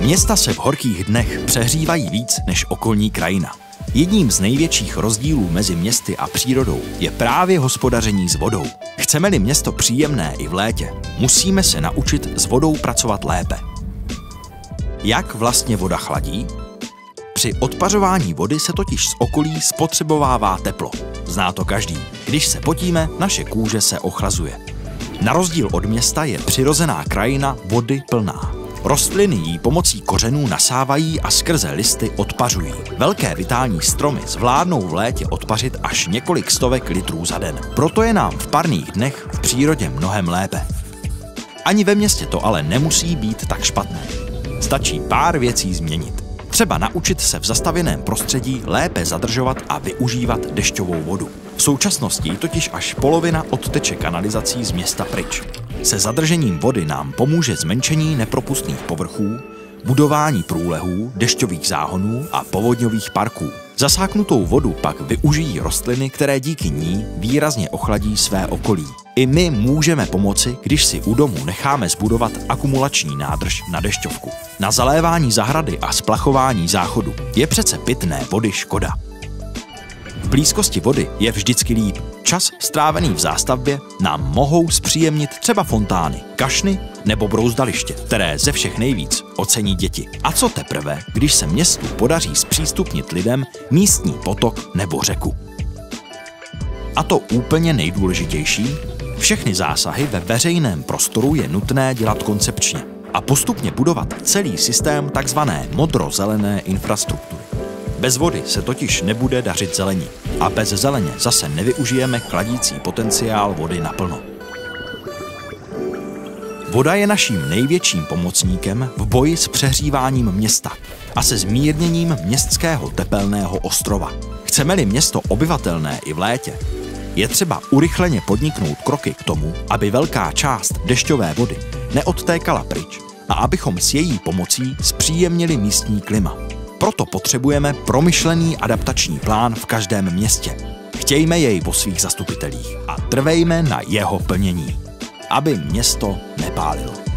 Města se v horkých dnech přehřívají víc než okolní krajina. Jedním z největších rozdílů mezi městy a přírodou je právě hospodaření s vodou. Chceme-li město příjemné i v létě, musíme se naučit s vodou pracovat lépe. Jak vlastně voda chladí? Při odpařování vody se totiž z okolí spotřebovává teplo. Zná to každý. Když se potíme, naše kůže se ochlazuje. Na rozdíl od města je přirozená krajina vody plná. Rostliny jí pomocí kořenů nasávají a skrze listy odpařují. Velké vitální stromy zvládnou v létě odpařit až několik stovek litrů za den. Proto je nám v parných dnech v přírodě mnohem lépe. Ani ve městě to ale nemusí být tak špatné. Stačí pár věcí změnit. Třeba naučit se v zastavěném prostředí lépe zadržovat a využívat dešťovou vodu. V současnosti totiž až polovina odteče kanalizací z města pryč. Se zadržením vody nám pomůže zmenšení nepropustných povrchů, budování průlehů, dešťových záhonů a povodňových parků. Zasáknutou vodu pak využijí rostliny, které díky ní výrazně ochladí své okolí. I my můžeme pomoci, když si u domu necháme zbudovat akumulační nádrž na dešťovku. Na zalévání zahrady a splachování záchodu je přece pitné vody škoda. V blízkosti vody je vždycky líp. Čas strávený v zástavbě nám mohou zpříjemnit třeba fontány, kašny nebo brouzdaliště, které ze všech nejvíc ocení děti. A co teprve, když se městu podaří zpřístupnit lidem místní potok nebo řeku. A to úplně nejdůležitější, všechny zásahy ve veřejném prostoru je nutné dělat koncepčně a postupně budovat celý systém takzvané modro-zelené infrastruktury. Bez vody se totiž nebude dařit zelení a bez zeleně zase nevyužijeme chladící potenciál vody naplno. Voda je naším největším pomocníkem v boji s přehříváním města a se zmírněním městského tepelného ostrova. Chceme-li město obyvatelné i v létě, je třeba urychleně podniknout kroky k tomu, aby velká část dešťové vody neodtékala pryč a abychom s její pomocí zpříjemnili místní klima. Proto potřebujeme promyšlený adaptační plán v každém městě. Chtějme jej po svých zastupitelích a trvejme na jeho plnění, aby město nepálilo.